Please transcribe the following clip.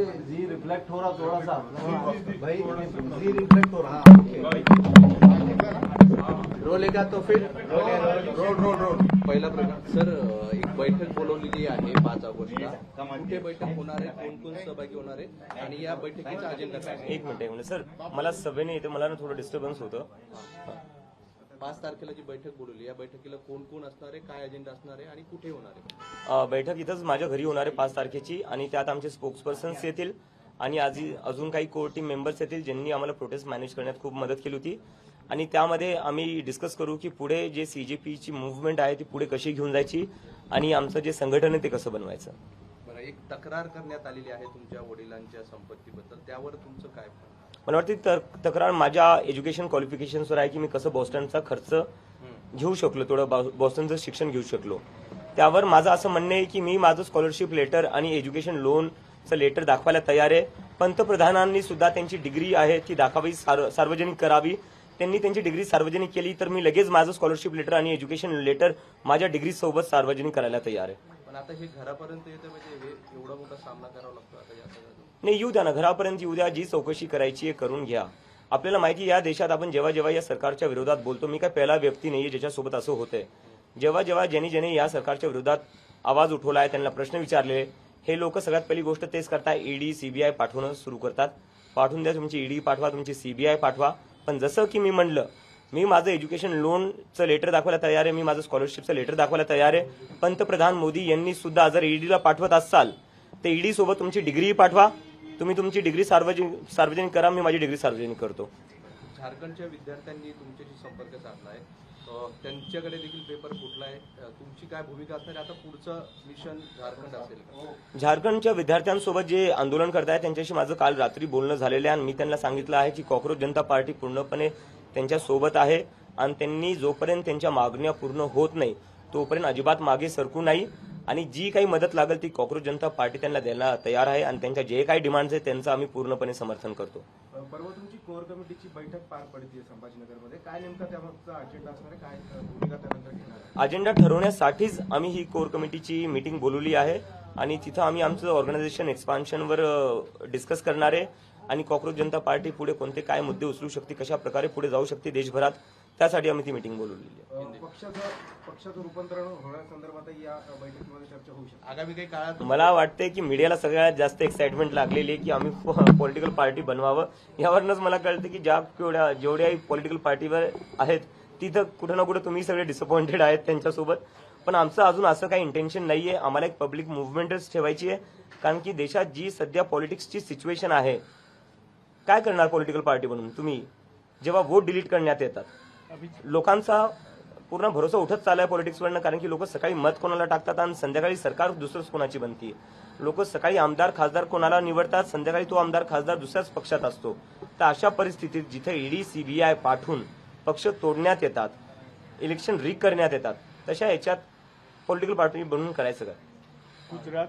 जी reflect हो रहा थोड़ा सा भाई, जी रिफ्लेक्ट हो रहा। रोलेगा तो फिर रोल पहिला प्रकार सर, एक बैठक बोलवलेली आहे 5 ऑगस्टला. कुठे बैठक होणार आहे, कोण कोण सहभागी होणार आहे आणि या बैठकीचा अजेंडा काय आहे? एक मिनिट सर, मला सभेने येते, मला ना थोडं डिस्टर्बन्स होतं. 5 तारखेला जी बैठक बोलवली, या बैठकीला कोण कोण असणार आहे, काय अजेंडा असणार आहे आणि कुठे होणार आहे? बैठक इथंच माझ्या घरी होणार आहे 5 तारखेची, आणि त्यात आमचे स्पोक्सपर्सन्स येतील आणि अजून काही कोर टीम मेंबर्स येतील ज्यांनी आम्हाला प्रोटेस्ट मॅनेज करण्यात खूप मदत केली होती. आणि त्यामध्ये आम्ही डिस्कस करू की पुढे जे सीजेपीची मुव्हमेंट आहे ती पुढे कशी घेऊन जायची आणि आमचं जे संघटन आहे ते कसं बनवायचं. बरं, एक तक्रार करण्यात आलेली आहे तुमच्या वडिलांच्या संपत्तीबद्दल, त्यावर तुमचं काय? मला वाटतं तक्रार माझ्या एज्युकेशन क्वालिफिकेशन्सवर आहे की मी कसं बॉस्टनचा खर्च घेऊ शकलो, थोडं बॉस्टनचं शिक्षण घेऊ शकलो. त्यावर माझं असं म्हणणं आहे की मी माझं स्कॉलरशिप लेटर आणि एज्युकेशन लोनचं लेटर दाखवायला तयार आहे. पंतप्रधानांनी सुद्धा त्यांची डिग्री आहे ती दाखवावी, सार्वजनिक करावी. त्यांनी त्यांची डिग्री सार्वजनिक केली तर मी लगेच माझं स्कॉलरशिप लेटर आणि एज्युकेशन लेटर माझ्या डिग्री सोबत सार्वजनिक करायला तयार आहे. पण आता हे घरापर्यंत येतं म्हणजे हे एवढा मोठा सामना करावा लागतो आता या सगळ्या? नाही, येऊ द्या ना, घरापर्यंत येऊ द्या. जी चौकशी करायची आहे करून घ्या. आपल्याला माहिती या देशात आपण जेव्हा जेव्हा या सरकारच्या विरोधात बोलतो, मी काय पहिला व्यक्ती नाहीये ज्याच्यासोबत असं होतंय. जेव्हा जेव्हा ज्यांनी या सरकारच्या विरोधात आवाज उठवला आहे, त्यांना प्रश्न विचारले, हे लोक सगळ्यात पहिली गोष्ट तेच करतात, ईडी सीबीआय पाठवणं सुरू करतात. पाठवून द्या, तुमची ईडी पाठवा, तुमची सीबीआय पाठवा. पण जसं की मी म्हणलं, मी माझं एज्युकेशन लोनचं लेटर दाखवायला तयार आहे, मी माझं स्कॉलरशिपचं लेटर दाखवायला तयार आहे. पंतप्रधान मोदी यांनी सुद्धा जर ईडीला पाठवत असाल तर ईडी सोबत तुमची डिग्री पाठवा. तुम्ही तुमची डिग्री सार्वजनिक करा, मी माझी डिग्री सार्वजनिक करतो. झारखंडच्या विद्यार्थ्यांनी तुमच्याशी संपर्क साधला आहे, त्यांच्याकडे देखील पेपर फुटला आहे. तुमची काय भूमिका असणार आहे? आता पुढचं मिशन झारखंड असेल? झारखंडच्या विद्यार्थ्यांसोबत जे आंदोलन करताय त्यांच्याशी माझं काल रात्री बोलणं झालेलं आहे आणि मी त्यांना सांगितलं आहे की कॉक्रोच जनता पार्टी पूर्णपणे त्यांच्या सोबत आहे आणि त्यांनी जोपर्यंत त्यांच्या मागण्या पूर्ण होत नाही तोपर्यंत अजिबात मागे सरकू नाही. आणि जी काही मदत लागेल ती कॉक्रोच जनता पार्टी त्यांना द्यायला तयार आहे आणि त्यांच्या जे काही डिमांड्स आहेत त्यांचं आम्ही पूर्णपणे समर्थन करतो. परवा तुमची कोर कमिटीची बैठक पार पडते संभाजीनगरमध्ये, काय नेमका त्याचा अजेंडा असणार आहे, काय भूमिका त्यानंतर घेणार आहे? अजेंडा ठरवण्यासाठीच आम्ही ही कोर कमिटीची मीटिंग बोलवली आहे आणि तिथं आम्ही आमचं ऑर्गनायझेशन एक्सपान्शनवर डिस्कस करणार आहे आणि कॉक्रोच जनता पार्टी पुढे कोणते काय मुद्दे उचलू शकते, कशा प्रकारे पुढे जाऊ शकते देशभरात, त्यासाठी आम्ही ती मीटिंग बोलवलेली आहे. पक्षाचं रूपांतरण होण्यासंदर्भात या बैठकीमध्ये चर्चा होऊ शकते. आगामी काही काळात मला वाटते की मीडियाला सगळ्यात जास्त एक्साइटमेंट लागलेली आहे की आम्ही पॉलिटिकल पार्टी बनवावं. यावरूनच मला कळतं की जेवढ्याही पॉलिटिकल पार्टीवर आहेत तिथं कुठं ना कुठं तुम्ही सगळे डिसअपॉइंटेड आहेत त्यांच्यासोबत. पण आमचं अजून असं काही इंटेन्शन नाहीये. आम्हाला एक पब्लिक मुव्हमेंटच ठेवायची आहे, कारण की देशात जी सध्या पॉलिटिक्सची सिच्युएशन आहे, काय करणार पॉलिटिकल पार्टी बनून तुम्ही जेव्हा वोट डिलीट करण्यात येतात. लोकांचा पूर्ण भरोसा उठत चाललाय पॉलिटिक्सवरनं, कारण की लोक सकाळी मत कोणाला टाकतात आणि संध्याकाळी सरकार दुसरंच कोणाची बनती. लोक सकाळी आमदार खासदार कोणाला निवडतात, संध्याकाळी तो आमदार खासदार दुसऱ्याच पक्षात असतो. तर अशा परिस्थितीत जिथे ईडी सीबीआय पाठवून पक्ष तोडण्यात येतात, इलेक्शन रीक करण्यात येतात, तशा याच्यात पॉलिटिकल पार्टी बनवून करायचं काय? गुजरात